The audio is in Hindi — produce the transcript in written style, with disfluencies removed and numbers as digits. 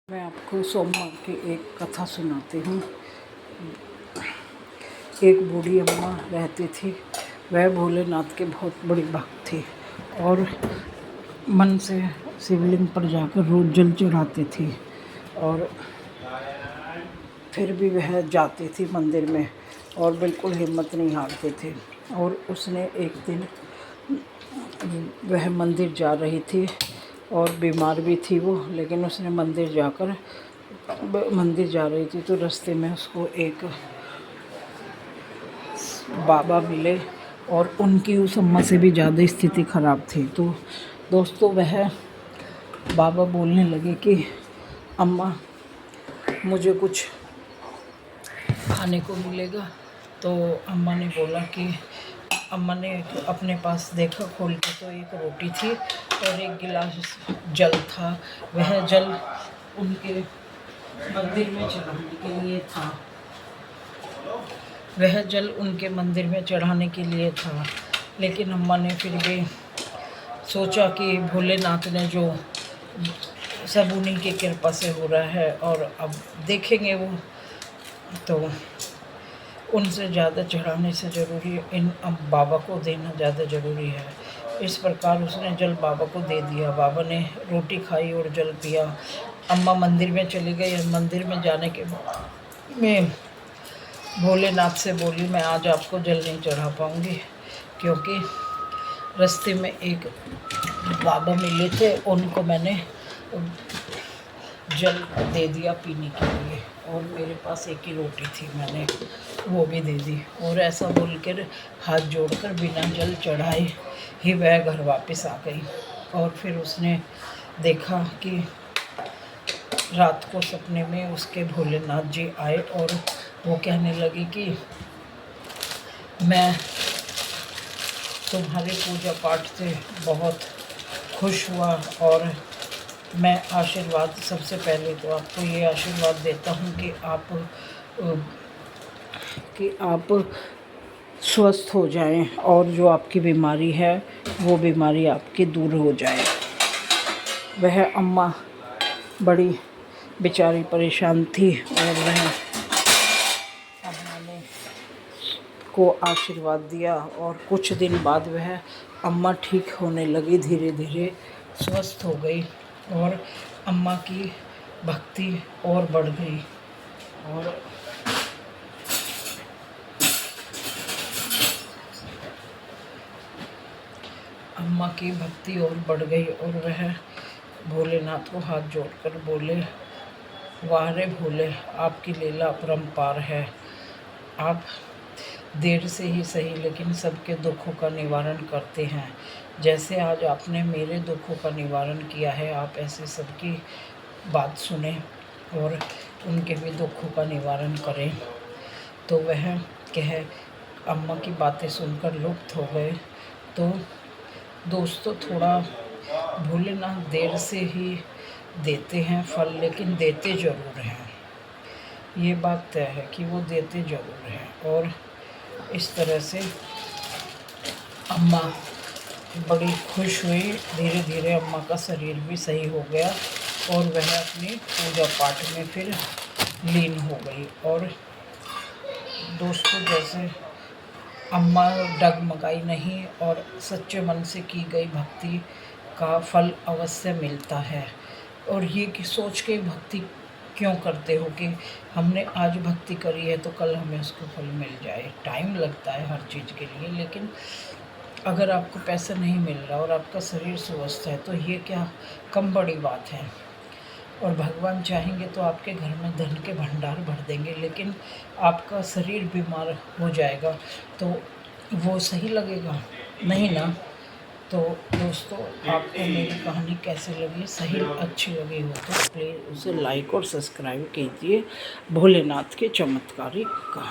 मैं आपको सोमवार की एक कथा सुनाती हूँ। एक बूढ़ी अम्मा रहती थी। वह भोलेनाथ के बहुत बड़ी भक्त थी और मन से शिवलिंग पर जाकर रोज जल चढ़ाती थी। और फिर भी वह जाती थी मंदिर में और बिल्कुल हिम्मत नहीं हारती थी। और उसने एक दिन वह मंदिर जा रही थी और बीमार भी थी वो, लेकिन उसने मंदिर जा रही थी तो रास्ते में उसको एक बाबा मिले और उनकी उस अम्मा से भी ज़्यादा स्थिति ख़राब थी। तो दोस्तों, वह बाबा बोलने लगे कि अम्मा, मुझे कुछ खाने को मिलेगा। तो अम्मा ने बोला कि अम्मा ने अपने पास देखा खोल के तो एक रोटी थी और एक गिलास जल था। वह जल उनके मंदिर में चढ़ाने के लिए था। लेकिन अम्मा ने फिर भी सोचा कि भोलेनाथ ने जो सब उन्हीं की कृपा से हो रहा है और अब देखेंगे वो, तो उनसे ज़्यादा चढ़ाने से ज़रूरी इन अब बाबा को देना ज़्यादा ज़रूरी है। इस प्रकार उसने जल बाबा को दे दिया। बाबा ने रोटी खाई और जल पिया। अम्मा मंदिर में चली गई। मंदिर में जाने के बाद में भोलेनाथ से बोली, मैं आज आपको जल नहीं चढ़ा पाऊँगी, क्योंकि रास्ते में एक बाबा मिले थे, उनको मैंने जल दे दिया पीने के लिए और मेरे पास एक ही रोटी थी, मैंने वो भी दे दी। और ऐसा बोलकर हाथ जोड़कर बिना जल चढ़ाए ही वह घर वापस आ गई। और फिर उसने देखा कि रात को सपने में उसके भोलेनाथ जी आए और वो कहने लगी कि मैं तुम्हारे पूजा पाठ से बहुत खुश हुआ और मैं आशीर्वाद, सबसे पहले तो आपको ये आशीर्वाद देता हूँ कि आप स्वस्थ हो जाएं और जो आपकी बीमारी है वो बीमारी आपकी दूर हो जाए। वह अम्मा बड़ी बेचारी परेशान थी और वह अम्मा ने को आशीर्वाद दिया और कुछ दिन बाद वह अम्मा ठीक होने लगी, धीरे धीरे स्वस्थ हो गई और अम्मा की भक्ति और बढ़ गई। और अम्मा की भक्ति और बढ़ गई और वह भोलेनाथ को हाथ जोड़कर बोले, वाह रे भोले, आपकी लीला अपरंपार है। आप देर से ही सही लेकिन सबके दुखों का निवारण करते हैं। जैसे आज आपने मेरे दुखों का निवारण किया है, आप ऐसे सबकी बात सुने और उनके भी दुखों का निवारण करें। तो वह अम्मा की बातें सुनकर लुप्त हो गए। तो दोस्तों, थोड़ा भोलेनाथ देर से ही देते हैं फल, लेकिन देते ज़रूर हैं। ये बात तय है कि वो देते ज़रूर हैं। और इस तरह से अम्मा बड़ी खुश हुई। धीरे धीरे अम्मा का शरीर भी सही हो गया और वह अपनी पूजा पाठ में फिर लीन हो गई। और दोस्तों, जैसे अम्मा डगमगाई नहीं और सच्चे मन से की गई भक्ति का फल अवश्य मिलता है। और ये कि सोच के भक्ति क्यों करते हो कि हमने आज भक्ति करी है तो कल हमें उसको फल मिल जाए। टाइम लगता है हर चीज़ के लिए, लेकिन अगर आपको पैसा नहीं मिल रहा और आपका शरीर स्वस्थ है तो ये क्या कम बड़ी बात है। और भगवान चाहेंगे तो आपके घर में धन के भंडार भर देंगे, लेकिन आपका शरीर बीमार हो जाएगा तो वो सही लगेगा नहीं ना। तो दोस्तों, आपको मेरी कहानी कैसी लगी, सही अच्छी लगी हो तो प्लीज़ उसे लाइक और सब्सक्राइब कीजिए। भोलेनाथ के चमत्कारी कहानी।